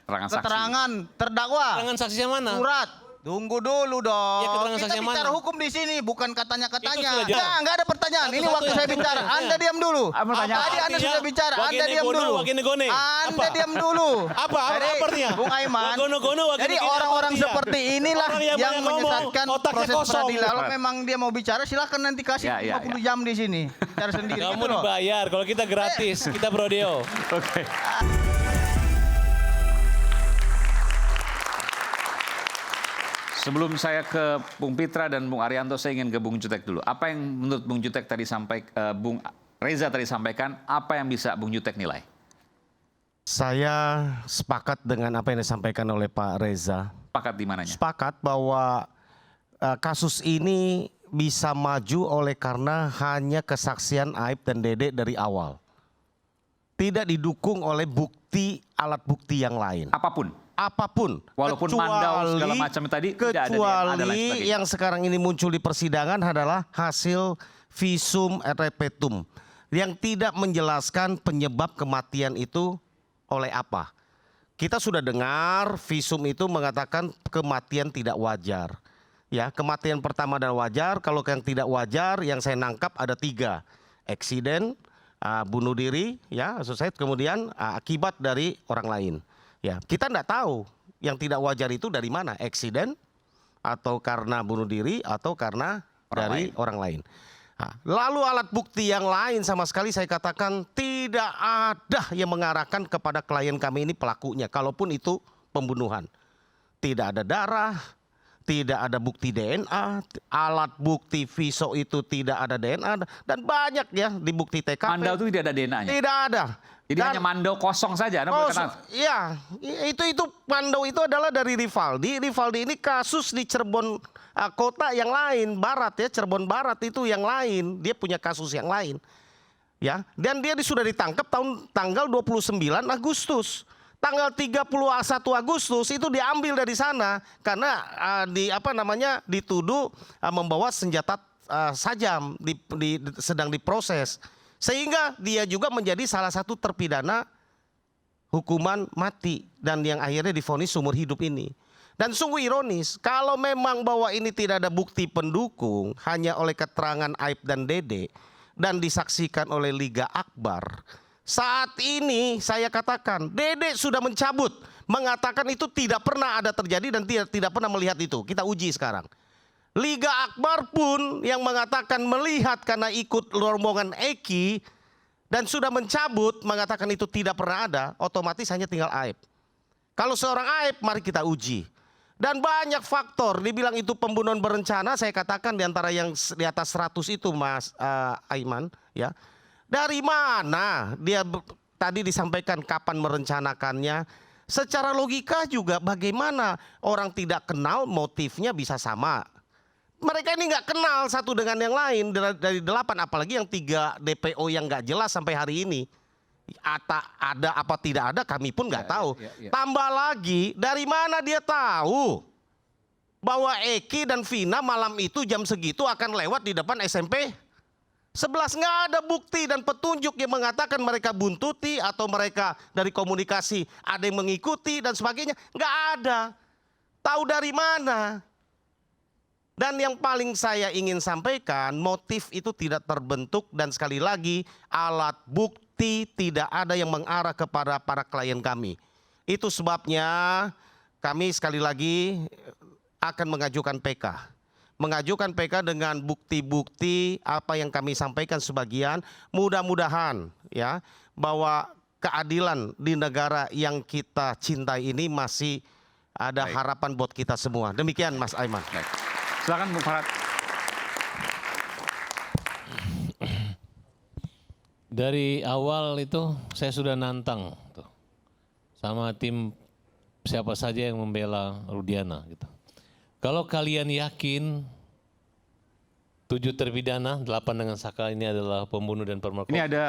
Keterangan terdakwa. Keterangan saksinya mana? Surat. Tunggu dulu dong. Ya, keterangan Kita saksinya bicara mana? hukum di sini, bukan katanya-katanya. Itu sudah jelas. Enggak ada pertanyaan. Ini Satu-satu waktu ya. saya bicara. Anda diam dulu. Tadi Anda sudah bicara. Anda diam dulu. Anda diam dulu. Apa artinya? Bung Aiman. Jadi orang-orang seperti inilah yang menyesatkan proses peradilan. Kalau memang dia mau bicara, silakan nanti kasih 50 jam di sini. Bicara sendiri. Kamu dibayar, kalau kita gratis, kita brodeo. Oke. Sebelum saya ke Bung Pitra dan Bung Arianto, saya ingin ke Bung Jutek dulu. Apa yang menurut Bung Jutek tadi Bung Reza tadi sampaikan, apa yang bisa Bung Jutek nilai? Saya sepakat dengan apa yang disampaikan oleh Pak Reza. Sepakat di mananya? Sepakat bahwa kasus ini bisa maju oleh karena hanya kesaksian Aib dan Dede dari awal. Tidak didukung oleh alat bukti yang lain. Apapun, walaupun mandau segala macam tadi tidak ada DNA dan lain sebagainya. Yang sekarang ini muncul di persidangan adalah hasil visum et repertum yang tidak menjelaskan penyebab kematian itu oleh apa. Kita sudah dengar visum itu mengatakan kematian tidak wajar. Ya, kematian pertama adalah wajar. Kalau yang tidak wajar, yang saya nangkap ada 3, eksiden, bunuh diri, ya, suicide, kemudian akibat dari orang lain. Ya, kita tidak tahu yang tidak wajar itu dari mana, eksiden atau karena bunuh diri atau karena orang lain. Nah, lalu alat bukti yang lain sama sekali saya katakan tidak ada yang mengarahkan kepada klien kami ini pelakunya, kalaupun itu pembunuhan. Tidak ada darah, tidak ada bukti DNA, alat bukti viso itu tidak ada DNA, dan banyak ya di bukti TKP. Mandau itu tidak ada DNA-nya? Tidak ada. Jadi hanya mandau kosong saja? Ya, itu mandau itu adalah dari Rivaldi. Rivaldi ini kasus di Cirebon kota yang lain, barat ya, Cirebon Barat itu yang lain. Dia punya kasus yang lain. Ya, dan dia sudah ditangkap tanggal 29 Agustus. Tanggal 31 Agustus itu diambil dari sana karena dituduh membawa senjata sajam sedang diproses. Sehingga dia juga menjadi salah satu terpidana hukuman mati dan yang akhirnya divonis seumur hidup ini. Dan sungguh ironis kalau memang bahwa ini tidak ada bukti pendukung hanya oleh keterangan Aib dan Dede dan disaksikan oleh Liga Akbar. Saat ini saya katakan Dede sudah mencabut, mengatakan itu tidak pernah ada terjadi dan tidak pernah melihat itu. Kita uji sekarang. Liga Akbar pun yang mengatakan melihat karena ikut rombongan Eki dan sudah mencabut mengatakan itu tidak pernah ada, otomatis hanya tinggal Aib. Kalau seorang Aib mari kita uji. Dan banyak faktor, dibilang itu pembunuhan berencana, saya katakan di antara yang di atas 100 itu Mas Aiman, ya. Dari mana dia tadi disampaikan kapan merencanakannya? Secara logika juga bagaimana orang tidak kenal motifnya bisa sama. Mereka ini nggak kenal satu dengan yang lain dari 8, apalagi yang 3 DPO yang nggak jelas sampai hari ini. Ada apa tidak ada kami pun nggak tahu. Tambah lagi dari mana dia tahu bahwa Eki dan Vina malam itu jam segitu akan lewat di depan SMP 11. Nggak ada bukti dan petunjuk yang mengatakan mereka buntuti atau mereka dari komunikasi ada yang mengikuti dan sebagainya. Nggak ada. Tahu dari mana? Dan yang paling saya ingin sampaikan, motif itu tidak terbentuk dan sekali lagi alat bukti tidak ada yang mengarah kepada para klien kami. Itu sebabnya kami sekali lagi akan mengajukan PK. Mengajukan PK dengan bukti-bukti apa yang kami sampaikan sebagian. Mudah-mudahan ya bahwa keadilan di negara yang kita cintai ini masih ada harapan buat kita semua. Demikian Mas Aiman. Silakan Bung Farhat. Dari awal itu saya sudah nantang tuh, sama tim siapa saja yang membela Rudiana gitu. Kalau kalian yakin 7 terpidana, 8 dengan Saka ini adalah pembunuh dan pemerkosa. Ini ada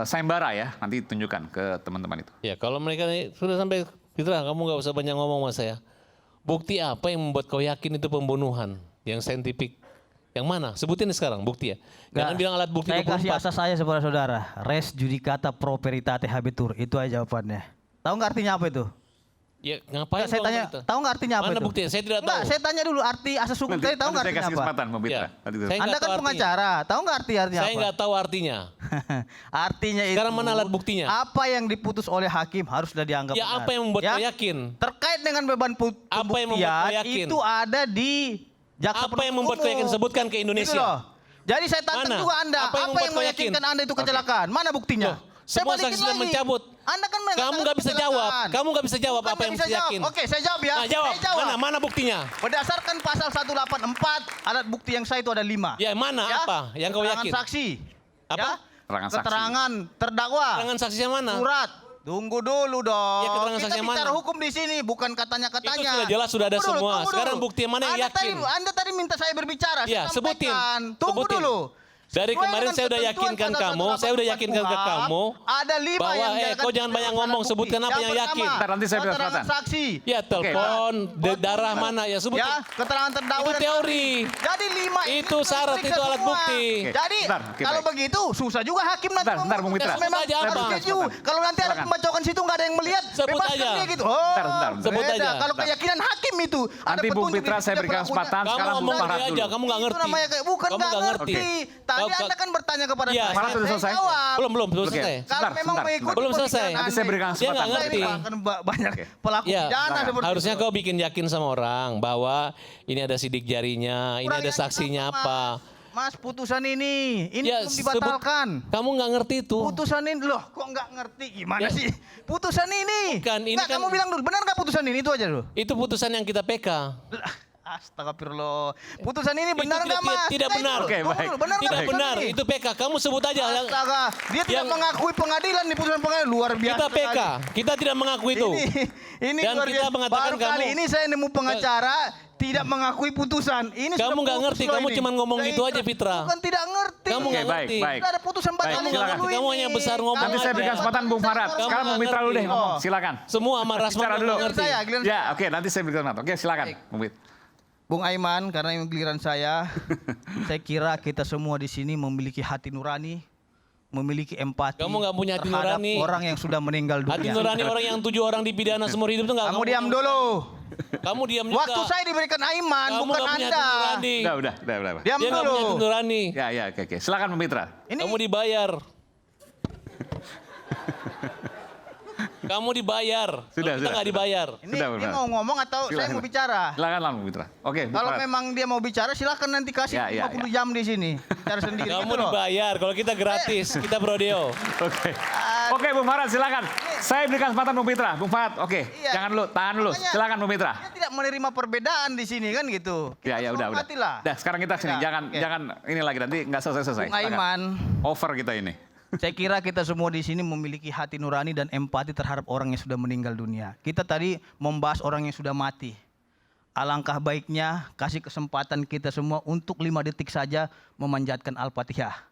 sayembara ya, nanti tunjukkan ke teman-teman itu. Ya kalau mereka sudah sampai, Fitra kamu nggak usah banyak ngomong sama saya. Bukti apa yang membuat kau yakin itu pembunuhan? Yang saintifik. Yang mana? Sebutin sekarang bukti ya. Jangan bilang alat bukti 24. Saya kasih asas saya saudara-saudara. Res judicata pro veritate habetur. Itu aja jawabannya. Tahu nggak artinya apa itu? Ya ngapain Saya kalau tanya, gitu? tahu nggak artinya apa Mana itu? buktinya? Saya tidak tahu. Enggak, saya tanya dulu arti asas hukum tadi, tahu nggak saya artinya kasih apa? kesempatan Bung Pitra. Ya. Nanti dulu. Saya Anda nggak kan tahu artinya. pengacara, tahu nggak artinya Saya apa? nggak tahu artinya. Artinya itu. Sekarang mana alat buktinya? Apa yang diputus oleh hakim harus sudah dianggap Ya benar. apa yang membuat Ya? kau yakin? Terkait dengan beban Apa yang membuat kau pembuktian yakin? itu ada di jaksa Apa yang membuat kau yakin? Sebutkan ke Indonesia. Gitu loh. Jadi saya tantang Mana? juga Anda. Apa yang membuat kau yakin? meyakinkan Anda itu kecelakaan? Mana buktinya? Loh, semua balikin saksi sudah lagi. mencabut. Anda kan Kamu nggak bisa jawab. Kamu nggak bisa jawab Bukan apa yang nggak bisa mesti yakin. jawab. Oke, saya jawab ya. Nah, jawab. Saya jawab. Mana buktinya? Berdasarkan pasal 184, alat bukti yang saya itu ada 5. Ya mana apa yang kau Keterangan yakin? saksi. Apa? Ya? Keterangan saksi. Keterangan terdakwa. Keterangan saksinya mana? Surat. Tunggu dulu dong. Ya, keterangan Kita saksi yang bicara mana? hukum di sini, bukan katanya-katanya. Itu sudah jelas, sudah ada Tunggu dulu, semua. tunggu Sekarang dulu. bukti yang mana yang yakin? Anda tadi minta saya berbicara. Ya, saya sebutin. sampaikan. Tunggu Sebutin. dulu. Dari Sesuai kemarin dengan saya udah ketentuan yakinkan pasal kamu, saya udah 184 yakinkan ke KUHP, kamu ada 5 bahwa, yang kau jangan banyak ngomong, sebutkan apa yang yakin. Ntar nanti saya bilang keterangan kesempatan. saksi. Ya telepon, darah mana ya sebutin. Ya, keterangan terdakwa. Itu dan teori. Jadi 5 Itu syarat, diperiksa itu alat semua. bukti. Oke, Jadi bentar, oke, kalau baik. begitu susah juga hakim nanti Bentar, Bung Mitra. Memang Sebut aja harus apa? setuju. Kalau nanti ada Silakan. pembacokan situ nggak ada yang melihat, Sebut bebaskan aja. dia gitu. Oh, Bentar. Sebut beda. aja. Kalau keyakinan hakim itu ada Nanti Bung petunjuk Pitra itu saya tidak berikan berlakunya. kesempatan. Kamu Sekarang Bung ngomong Farhat dia dulu. aja, kamu nggak Itu ngerti. namanya kayak bukan Kamu nggak nggak ngerti. Tadi Kau- Anda kan bertanya kepada Iya. saya. Farhat sudah Saya selesai? jawab. Belum Oke. selesai. Kalau Sebentar, memang sebentar. mengikuti Belum selesai. pemikiran Nanti saya Anda, berikan Dia nggak kesempatan. ngerti. Akan banyak pelaku Ya, pidana seperti harusnya itu. kau bikin yakin sama orang bahwa ini ada sidik jarinya, ini Kurang ada yakin saksinya apa, apa. Mas, putusan ini Ya, belum dibatalkan. Kamu nggak ngerti itu. Putusan ini loh, kok nggak ngerti gimana Ya. sih? Putusan ini. Bukan, ini Nggak, kan- kamu bilang dulu, benar nggak putusan ini? Itu aja dulu. Itu putusan yang kita PK. Astagfirullah. Putusan ini benar Itu nggak, Mas? tidak Kita benar. itu, Oke, tunggu baik. dulu, benar nggak Tidak putusan benar, ini? itu PK. Kamu sebut aja. Astaga, dia tidak yang- mengakui pengadilan di putusan pengadilan luar biasa. Kita PK, sekali. kita tidak mengakui itu. Ini Dan luar kita biasa. mengatakan Baru kali kamu- ini saya nemu pengacara tidak mengakui putusan. Ini Kamu sudah nggak putus ngerti, loh kamu ini. cuma ngomong Saya gitu aja, Fitra. Bukan tidak ngerti. Kamu Oke, nggak baik, ngerti. baik. Sudah ada putusan batal Baik, yang silakan. dulu Kamu ini. hanya besar ngomong Nanti saya aja. berikan kesempatan Bung Farhat. Kamu Sekarang Bung nggak Mitra dulu deh ngerti. ngomong. Oh. Silakan. Semua sama Rasman Bicara nggak dulu. ngerti. Saya, giliran Ya, oke, nanti saya berikan kesempatan. Oke, silakan. Bung Pitra. Bung Aiman, karena ini giliran saya kira kita semua di sini memiliki hati nurani, memiliki empati. Kamu nggak punya hati terhadap nurani. orang yang sudah meninggal dunia. Hati nurani orang yang 7 orang dipidana seumur hidup itu nggak. Kamu diam dulu. Kamu diam juga. Waktu saya diberikan Aiman, Kamu bukan nggak punya Anda. hati nurani. Udah. Diam Dia nggak punya hati dulu. nurani. Ya, oke. Silakan Bung Mitra. Ini Kamu dibayar. Kamu dibayar. Sudah, Kalau kita sudah. nggak dibayar. ini Sudah, dia benar. mau ngomong atau saya Silakan. mau bicara? Silakan lah Bung Mitra. Oke, Bung Kalau Farhat. memang dia mau bicara, silakan nanti kasih Ya, 50 jam di sini. Cara sendiri. Kamu gitu loh. dibayar. Kalau kita gratis, kita brodeo. Oke. Oke, Bung Farhat silakan. Saya berikan kesempatan Bung Mitra. Bung Farhat, oke. Iya. Jangan dulu, tahan dulu. Makanya- Silakan Bung Mitra. Dia tidak menerima perbedaan di sini kan gitu. Ya, udah. hormatilah. Dah, sekarang kita sini. Beda. Oke. Jangan ini lagi nanti nggak selesai. Bung Aiman, Over kita ini. saya kira kita semua di sini memiliki hati nurani dan empati terhadap orang yang sudah meninggal dunia. Kita tadi membahas orang yang sudah mati. Alangkah baiknya kasih kesempatan kita semua untuk 5 detik saja memanjatkan Al-Fatihah.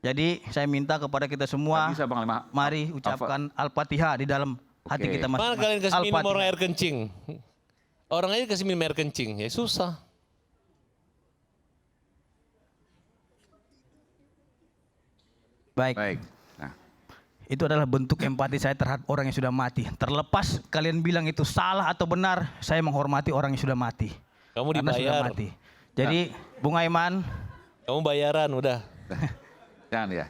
Jadi saya minta kepada kita semua, Nggak bisa, Bang Lima. mari ucapkan Al-Fatihah di dalam hati Oke. kita Mana masing-masing. kalian kasih minum Al-Fatihah. orang air kencing? Orang aja kasih minum air kencing. Ya susah. Baik. Baik. Nah, Itu adalah bentuk empati saya terhadap orang yang sudah mati. Terlepas kalian bilang itu salah atau benar, saya menghormati orang yang sudah mati. Kamu Karena sudah dibayar. mati. Jadi, Bung Aiman, Kamu bayaran udah. jangan ya.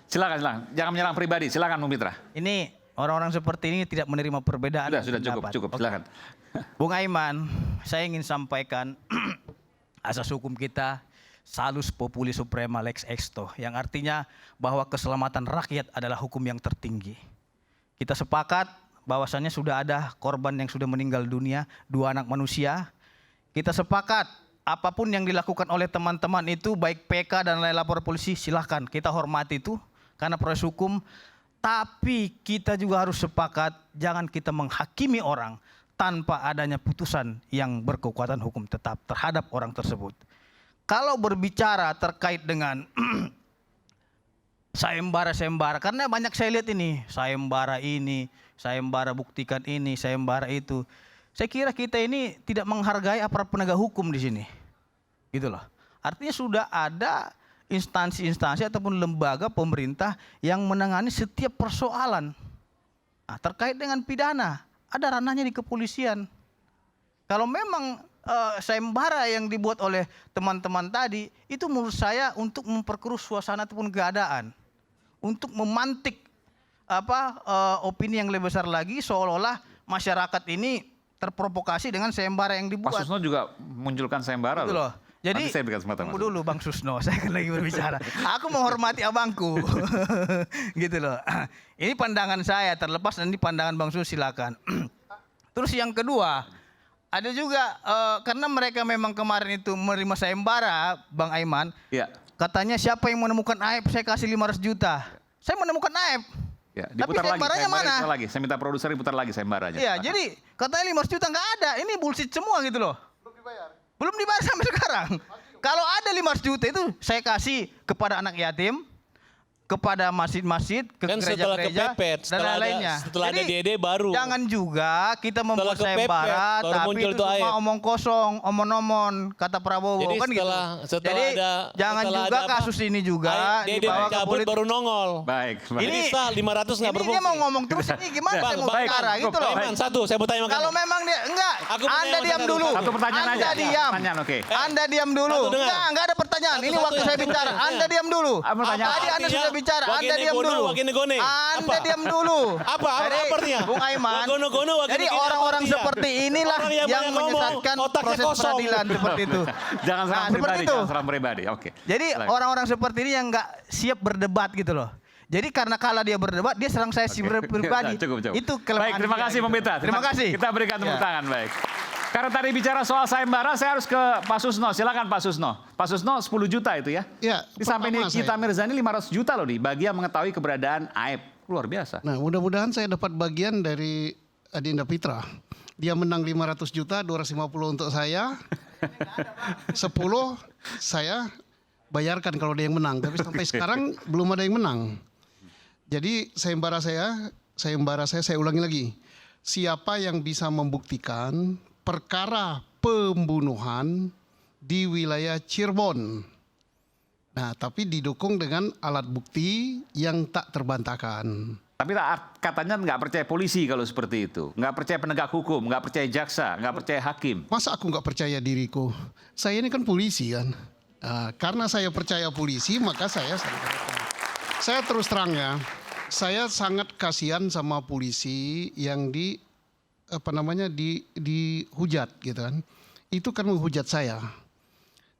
Silakan. Jangan menyerang pribadi. Silakan Bung Mitra. ini orang-orang seperti ini tidak menerima perbedaan. Sudah pendapat. cukup. Oke. Silakan. Bung Aiman, saya ingin sampaikan asas hukum kita salus populi suprema lex exto, yang artinya bahwa keselamatan rakyat adalah hukum yang tertinggi. Kita sepakat bahwasannya sudah ada korban yang sudah meninggal dunia, 2 anak manusia. Kita sepakat apapun yang dilakukan oleh teman-teman itu, baik PK dan lain lapor polisi, silahkan kita hormati itu karena proses hukum. Tapi kita juga harus sepakat jangan kita menghakimi orang tanpa adanya putusan yang berkekuatan hukum tetap terhadap orang tersebut. Kalau berbicara terkait dengan sayembara, karena banyak saya lihat ini, sayembara buktikan ini, sayembara itu. Saya kira kita ini tidak menghargai aparat penegak hukum di sini. Gitu loh. Artinya sudah ada instansi-instansi ataupun lembaga pemerintah yang menangani setiap persoalan. Nah, terkait dengan pidana, ada ranahnya di kepolisian. Kalau memang sayembara yang dibuat oleh teman-teman tadi, itu menurut saya untuk memperkeruh suasana ataupun keadaan. Untuk memantik opini yang lebih besar lagi, seolah-olah masyarakat ini terprovokasi dengan sayembara yang dibuat. Pak Susno juga munculkan sayembara Gitu loh. Jadi, Nanti saya berikan kesempatan, Mas. tunggu dulu Bang Susno, saya kan lagi berbicara. Aku menghormati abangku. Gitu loh. Ini pandangan saya, terlepas nanti pandangan Bang Sus, silakan. Terus yang kedua, ada juga karena mereka memang kemarin itu menerima sayembara, Bang Aiman. Iya. Katanya siapa yang menemukan Aib, saya kasih 500 juta. Saya menemukan Aib. Ya, Tapi diputar lagi. sayembaranya mana? Diputar lagi. Saya minta produser diputar lagi sayembaranya. Iya, Silakan. jadi katanya 500 juta nggak ada. Ini bullshit semua gitu loh. Belum dibayar sampai sekarang. Kalau ada 500 juta itu saya kasih kepada anak yatim, kepada masjid-masjid, ke Kan setelah gereja-gereja kepepet, dan setelah ada- lain-lainnya. setelah ada Jadi, DD baru. Jangan juga kita membuat Setelah kepepet, sayembara baru tapi muncul itu tuh cuma Aib. omong kosong, omon-omon kata Prabowo Jadi kan setelah- gitu. setelah Jadi ada- jangan setelah juga ada apa? kasus ini juga Dede dibawa ke cabut politik. baru nongol. Baik, baik. Ini sah 500 nggak Ini berfungsi. dia mau ngomong terus ini gimana saya mau Baik, bicara cukup. gitu loh. Iman, satu, saya mau tanya sama Kalau kamu. memang dia enggak, Aku mau Anda tanya diam sama dulu. satu. Satu pertanyaan Anda aja. diam. Pertanyaan, oke. Anda diam dulu. Satu dengar. Enggak ada pertanyaan. Ini Satu-satu waktu ya, saya satu bicara. pertanyaan. Anda diam dulu. Apa pertanyaan? Tadi Anda Artinya, sudah bicara. Anda wagene diam gono, dulu. wagene gone. Anda Apa? diam dulu. Apa Jadi, artinya? Bung Aiman. Wagono-gono, wagene Jadi gini, apa orang-orang artinya? seperti inilah Orang yang banyak ngomong, menyesatkan otaknya proses kosong. peradilan seperti itu. Jangan serang seperti pribadi, itu. jangan serang pribadi. Oke. Jadi Silakan. orang-orang seperti ini yang nggak siap berdebat gitu loh. Jadi karena kala dia berdebat, dia serang saya pribadi. Cukup. Itu kelemahan. Baik, terima dia, kasih gitu. Pak Mitra. Terima kasih. Kita berikan tepuk Ya. tangan, baik. Karena tadi bicara soal sayembara, saya harus ke Pak Susno. Silakan Pak Susno. Pak Susno 10 juta itu ya? Ya, Ini sampai pertama Nikita saya. Mirzani 500 juta loh nih, bagi yang mengetahui keberadaan Aib. Luar biasa. Nah, mudah-mudahan saya dapat bagian dari Adinda Pitra. Dia menang 500 juta, 250 untuk saya. 10 saya bayarkan kalau dia yang menang. Tapi sampai sekarang belum ada yang menang. Jadi sayembara saya ulangi lagi. Siapa yang bisa membuktikan perkara pembunuhan di wilayah Cirebon? Nah, tapi didukung dengan alat bukti yang tak terbantahkan. Tapi katanya nggak percaya polisi kalau seperti itu. Nggak percaya penegak hukum, nggak percaya jaksa, nggak percaya hakim. Masa aku nggak percaya diriku? Saya ini kan polisi kan. Nah, karena saya percaya polisi, maka saya terus terang ya. Saya sangat kasihan sama polisi yang dihujat gitu kan. Itu kan menghujat saya.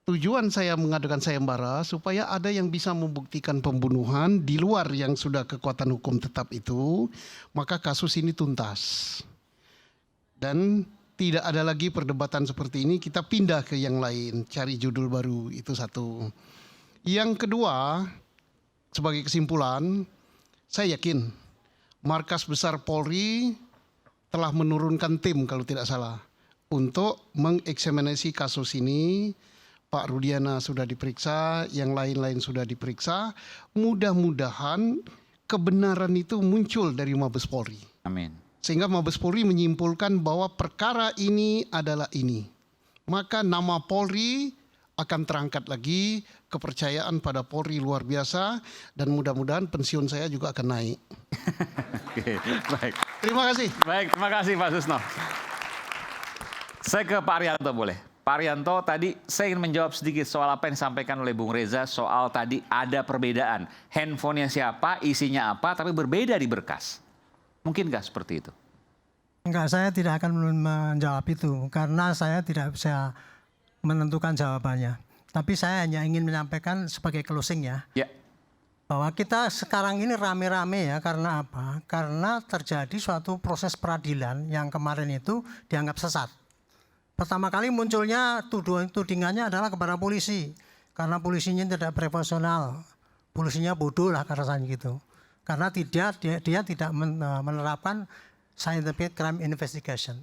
Tujuan saya mengadakan sayembara supaya ada yang bisa membuktikan pembunuhan di luar yang sudah kekuatan hukum tetap itu, maka kasus ini tuntas. Dan tidak ada lagi perdebatan seperti ini, kita pindah ke yang lain, cari judul baru, itu satu. Yang kedua, sebagai kesimpulan, saya yakin Markas Besar Polri telah menurunkan tim kalau tidak salah untuk mengeksaminasi kasus ini. Pak Rudiana sudah diperiksa, yang lain-lain sudah diperiksa. Mudah-mudahan kebenaran itu muncul dari Mabes Polri. Amin. Sehingga Mabes Polri menyimpulkan bahwa perkara ini adalah ini. Maka nama Polri akan terangkat lagi, kepercayaan pada Polri luar biasa, dan mudah-mudahan pensiun saya juga akan naik. Oke, baik. Terima kasih. Baik, terima kasih Pak Susno. Saya ke Pak Arianto boleh. Pak Arianto, tadi saya ingin menjawab sedikit soal apa yang disampaikan oleh Bung Reza soal tadi ada perbedaan. Handphonenya siapa, isinya apa, tapi berbeda di berkas. Mungkin nggak seperti itu? Enggak, saya tidak akan menjawab itu karena saya tidak bisa menentukan jawabannya. Tapi saya hanya ingin menyampaikan sebagai closing ya. Ya. Bahwa kita sekarang ini rame-rame ya karena apa? Karena terjadi suatu proses peradilan yang kemarin itu dianggap sesat. Pertama kali munculnya tudingannya adalah kepada polisi. Karena polisinya tidak profesional. Polisinya bodoh lah rasanya gitu. Karena dia tidak menerapkan scientific crime investigation.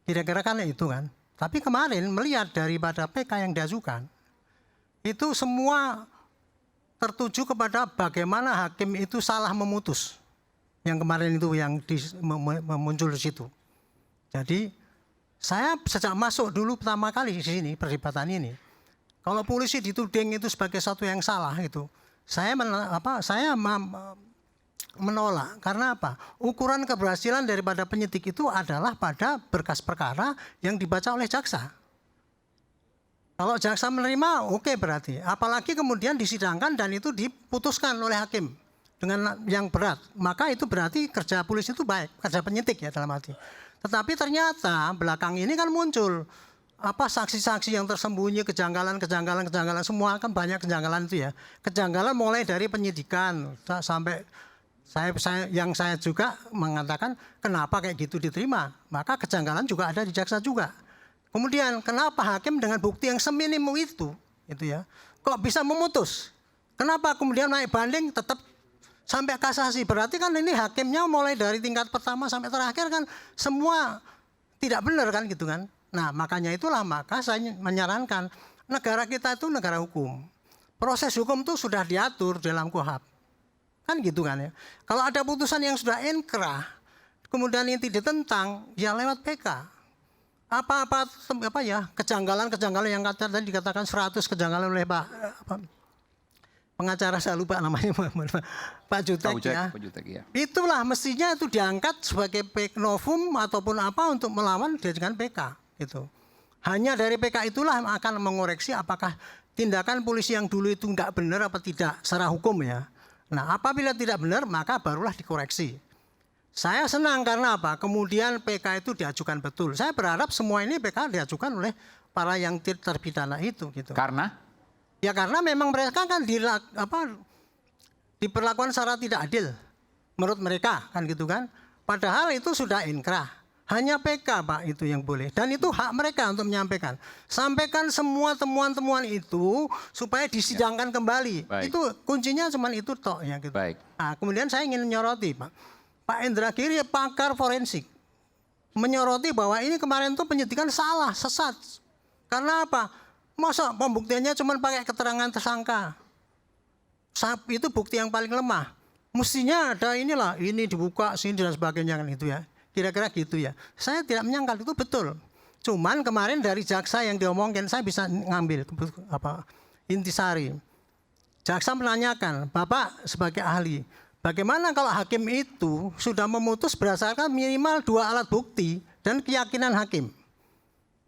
Kira-kira kan itu kan. Tapi kemarin melihat daripada PK yang diajukan, itu semua tertuju kepada bagaimana hakim itu salah memutus. Yang kemarin itu yang muncul di situ. Jadi saya sejak masuk dulu pertama kali di sini perdebatan ini, kalau polisi dituding itu sebagai satu yang salah itu, saya menolak. Karena apa? Ukuran keberhasilan daripada penyidik itu adalah pada berkas perkara yang dibaca oleh jaksa. Kalau jaksa menerima, oke berarti. Apalagi kemudian disidangkan dan itu diputuskan oleh hakim dengan yang berat. Maka itu berarti kerja polisi itu baik, kerja penyidik ya dalam arti. Tetapi ternyata belakang ini kan muncul saksi-saksi yang tersembunyi, kejanggalan semua kan banyak kejanggalan itu ya. Kejanggalan mulai dari penyidikan sampai saya juga mengatakan kenapa kayak gitu diterima. Maka kejanggalan juga ada di jaksa juga. Kemudian kenapa hakim dengan bukti yang seminimum itu ya, kok bisa memutus? Kenapa kemudian naik banding tetap sampai kasasi? Berarti kan ini hakimnya mulai dari tingkat pertama sampai terakhir kan semua tidak benar kan gitu kan. Nah makanya itulah maka saya menyarankan negara kita itu negara hukum. Proses hukum itu sudah diatur dalam KUHP. Kan gitu kan ya. Kalau ada putusan yang sudah inkrah, kemudian ini ditentang, ya lewat PK. Kejanggalan yang tadi dikatakan 100 kejanggalan oleh Pak pengacara, saya lupa namanya, Pak Jutek ya. Itulah mestinya itu diangkat sebagai pek novum ataupun apa untuk melawan dengan PK gitu. Hanya dari PK itulah yang akan mengoreksi apakah tindakan polisi yang dulu itu enggak benar apa tidak secara hukum ya. Nah, apabila tidak benar maka barulah dikoreksi. Saya senang karena apa? Kemudian PK itu diajukan betul. Saya berharap semua ini PK diajukan oleh para yang terpidana itu gitu. Karena? Ya karena memang mereka kan diperlakukan secara tidak adil menurut mereka kan gitu kan. Padahal itu sudah inkrah. Hanya PK Pak itu yang boleh. Dan itu hak mereka untuk menyampaikan. Sampaikan semua temuan-temuan itu supaya disidangkan kembali. Baik. Itu kuncinya cuma itu tok ya gitu. Baik. Nah, kemudian saya ingin menyoroti Pak Endra Giri pakar forensik menyoroti bahwa ini kemarin tuh penyidikan salah, sesat. Karena apa? Masa pembuktiannya cuma pakai keterangan tersangka. Itu bukti yang paling lemah. Mestinya ada ini dibuka sini dan sebagainya kan itu ya. Kira-kira gitu ya. Saya tidak menyangkal itu betul. Cuman kemarin dari jaksa yang diomongin saya bisa ngambil intisari. Jaksa menanyakan, Bapak sebagai ahli, bagaimana kalau hakim itu sudah memutus berdasarkan minimal 2 alat bukti dan keyakinan hakim.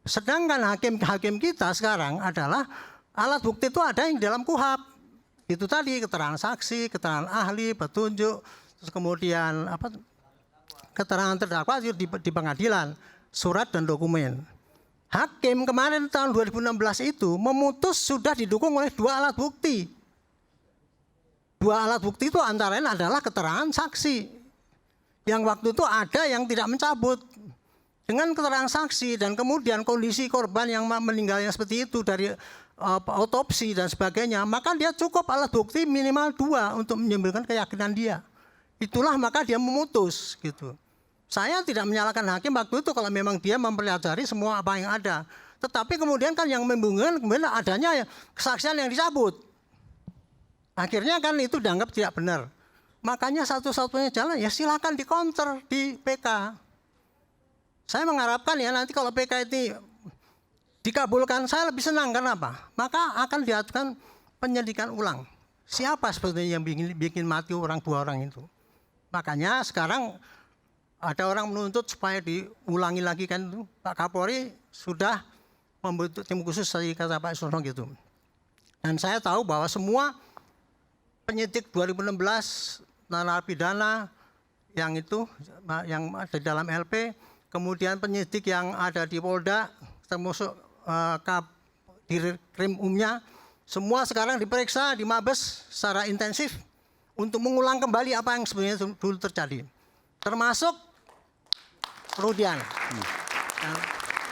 Sedangkan hakim kita sekarang adalah alat bukti itu ada yang dalam KUHP. Itu tadi keterangan saksi, keterangan ahli, petunjuk, terus kemudian keterangan terdakwa di pengadilan, surat dan dokumen. Hakim kemarin tahun 2016 itu memutus sudah didukung oleh 2 alat bukti. 2 alat bukti itu antara lain adalah keterangan saksi. Yang waktu itu ada yang tidak mencabut. Dengan keterangan saksi dan kemudian kondisi korban yang meninggalnya seperti itu dari otopsi dan sebagainya, maka dia cukup alat bukti minimal 2 untuk menyimpulkan keyakinan dia. Itulah maka dia memutus gitu. Saya tidak menyalahkan hakim waktu itu kalau memang dia mempelajari semua apa yang ada. Tetapi kemudian kan yang membingungkan kemudian adanya kesaksian yang dicabut. Akhirnya kan itu dianggap tidak benar. Makanya satu-satunya jalan ya silakan dikonter di PK. Saya mengharapkan ya nanti kalau PK itu dikabulkan saya lebih senang karena apa? Maka akan diajukan penyidikan ulang. Siapa sebetulnya yang bikin mati 2 orang itu? Makanya sekarang ada orang menuntut supaya diulangi lagi kan itu. Pak Kapolri sudah membentuk tim khusus dari kata Pak Sono gitu. Dan saya tahu bahwa semua penyidik 2016 narapidana yang itu yang ada di dalam LP, kemudian penyidik yang ada di Polda termasuk di Krim Umnya, semua sekarang diperiksa di Mabes secara intensif untuk mengulang kembali apa yang sebenarnya dulu terjadi. Termasuk Rudian.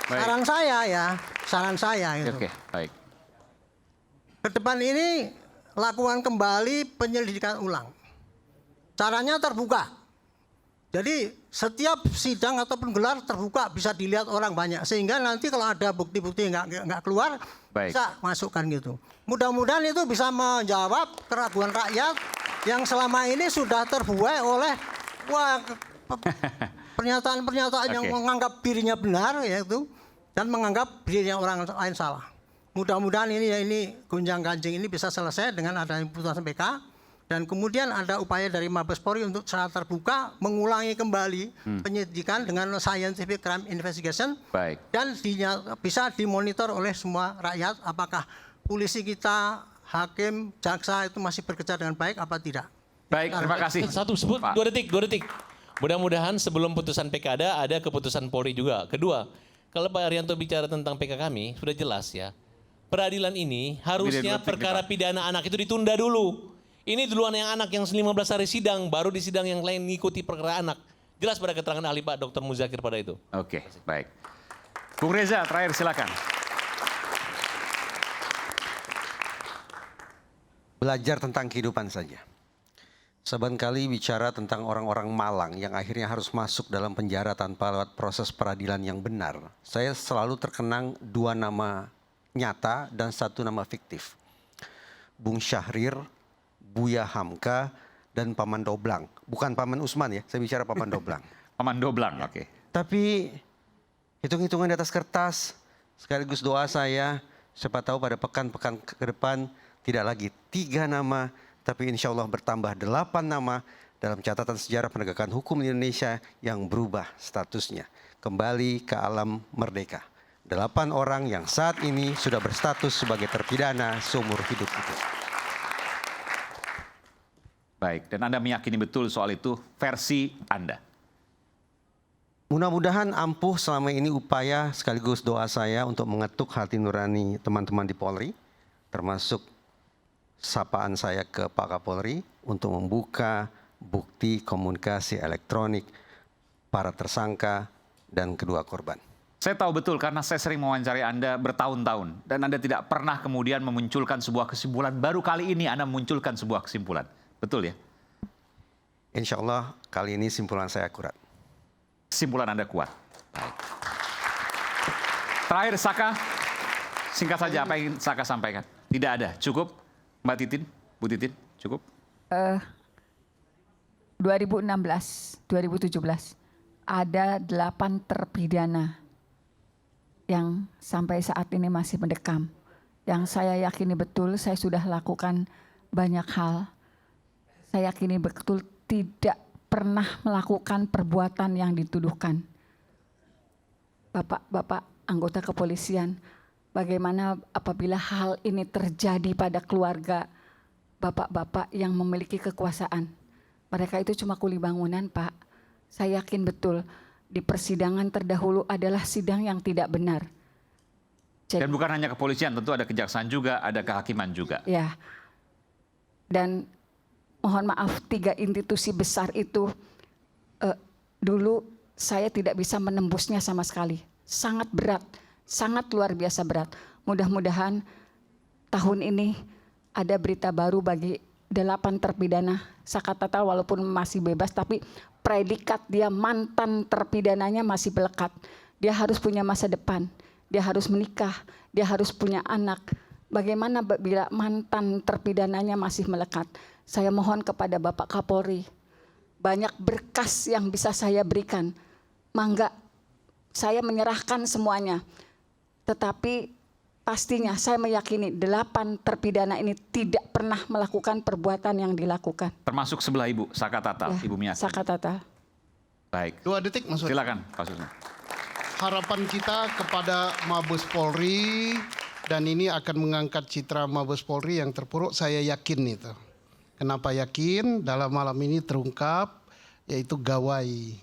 Saran saya itu. Oke, baik. Ke depan ini lakukan kembali penyelidikan ulang. Caranya terbuka. Jadi setiap sidang ataupun gelar terbuka bisa dilihat orang banyak sehingga nanti kalau ada bukti-bukti nggak keluar Baik. bisa masukkan gitu. Mudah-mudahan itu bisa menjawab keraguan rakyat yang selama ini sudah terbuai oleh pernyataan-pernyataan yang menganggap dirinya benar yaitu dan menganggap dirinya orang lain salah. Mudah-mudahan ini gonjang-ganjing ini bisa selesai dengan adanya putusan PK. Dan kemudian ada upaya dari Mabes Polri untuk secara terbuka mengulangi kembali penyidikan dengan scientific crime investigation. Baik. Dan bisa dimonitor oleh semua rakyat apakah polisi kita, hakim, jaksa itu masih bekerja dengan baik apa tidak. Baik, terima kasih. Satu sebut, Pak. 2 detik. Mudah-mudahan sebelum putusan PK ada keputusan Polri juga. Kedua, kalau Pak Arianto bicara tentang PK kami, sudah jelas ya. Peradilan ini harusnya 2 detik, perkara Pak. pidana anak itu ditunda dulu. Ini duluan yang anak yang 15 hari sidang, baru di sidang yang lain ngikuti perkara anak. Jelas pada keterangan ahli Pak Dr. Muzakir pada itu. Oke, baik. Bung Reza, terakhir silakan. Belajar tentang kehidupan saja. Seringkali bicara tentang orang-orang malang yang akhirnya harus masuk dalam penjara tanpa lewat proses peradilan yang benar. Saya selalu terkenang 2 nama nyata dan 1 nama fiktif. Bung Syahrir, Buya Hamka, dan Paman Doblang. Bukan Paman Usman ya, saya bicara Paman Doblang. Paman Doblang, oke. Tapi hitung-hitungan di atas kertas, sekaligus doa saya, siapa tahu pada pekan-pekan ke depan tidak lagi 3 nama, tapi insya Allah bertambah 8 nama dalam catatan sejarah penegakan hukum di Indonesia yang berubah statusnya. Kembali ke alam merdeka. 8 orang yang saat ini sudah berstatus sebagai terpidana seumur hidup itu. Baik, dan Anda meyakini betul soal itu versi Anda? Mudah-mudahan ampuh selama ini upaya sekaligus doa saya untuk mengetuk hati nurani teman-teman di Polri, termasuk sapaan saya ke Pak Kapolri untuk membuka bukti komunikasi elektronik para tersangka dan kedua korban. Saya tahu betul karena saya sering mewawancari Anda bertahun-tahun dan Anda tidak pernah kemudian memunculkan sebuah kesimpulan. Baru kali ini Anda memunculkan sebuah kesimpulan. Betul ya? Insya Allah kali ini simpulan saya akurat. Kesimpulan Anda kuat. Baik. Terakhir Saka, singkat saja apa yang ingin Saka sampaikan. Tidak ada, cukup Mbak Titin, Bu Titin, cukup? 2016, 2017 ada 8 terpidana yang sampai saat ini masih mendekam. Yang saya yakini betul saya sudah lakukan banyak hal. Saya yakini betul tidak pernah melakukan perbuatan yang dituduhkan. Bapak-bapak anggota kepolisian, bagaimana apabila hal ini terjadi pada keluarga bapak-bapak yang memiliki kekuasaan? Mereka itu cuma kuli bangunan, Pak. Saya yakin betul di persidangan terdahulu adalah sidang yang tidak benar. Dan bukan hanya kepolisian, tentu ada kejaksaan juga, ada kehakiman juga. Ya. Dan mohon maaf, 3 institusi besar itu dulu saya tidak bisa menembusnya sama sekali. Sangat berat, sangat luar biasa berat. Mudah-mudahan tahun ini ada berita baru bagi 8 terpidana. Sakatata walaupun masih bebas, tapi predikat dia mantan terpidananya masih melekat. Dia harus punya masa depan, dia harus menikah, dia harus punya anak. Bagaimana bila mantan terpidananya masih melekat? Saya mohon kepada Bapak Kapolri, banyak berkas yang bisa saya berikan. Mangga, saya menyerahkan semuanya. Tetapi pastinya saya meyakini 8 terpidana ini tidak pernah melakukan perbuatan yang dilakukan. Termasuk sebelah Ibu, Saka Tatal, Ya, Ibu Miyati. Saka Tatal. Baik, 2 detik Mas Wadi. silakan kasusnya. Harapan kita kepada Mabes Polri, dan ini akan mengangkat citra Mabes Polri yang terpuruk, saya yakin itu. Kenapa yakin? Dalam malam ini terungkap, yaitu gawai.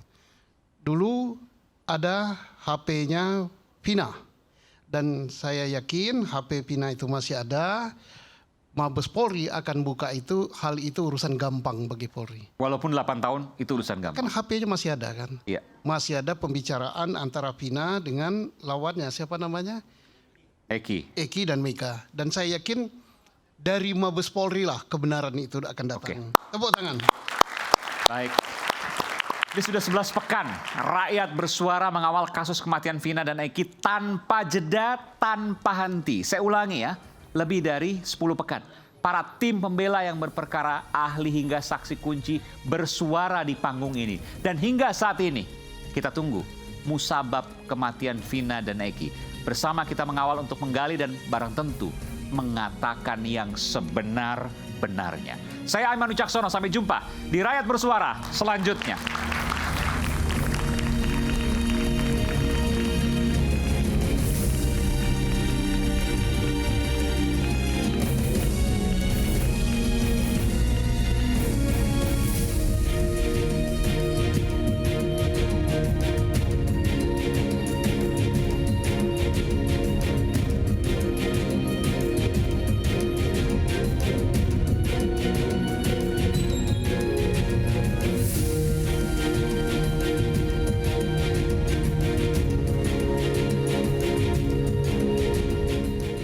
Dulu ada HP-nya Vina, dan saya yakin HP Vina itu masih ada. Mabes Polri akan buka itu, hal itu urusan gampang bagi Polri. Walaupun 8 tahun itu urusan gampang. Kan HP-nya masih ada kan? Iya. Masih ada pembicaraan antara Vina dengan lawannya, siapa namanya? Eki dan Mika. Dan saya yakin dari Mabes Polri lah kebenaran itu akan datang. Tepuk tangan. Baik. Ini sudah 11 pekan rakyat bersuara mengawal kasus kematian Vina dan Eki tanpa jeda, tanpa henti. Saya ulangi ya, lebih dari 10 pekan. Para tim pembela yang berperkara, ahli hingga saksi kunci bersuara di panggung ini. Dan hingga saat ini kita tunggu musabab kematian Vina dan Eki. Bersama kita mengawal untuk menggali dan barang tentu mengatakan yang sebenar sebenarnya. Saya Aiman Wicaksono, sampai jumpa di Rakyat Bersuara selanjutnya.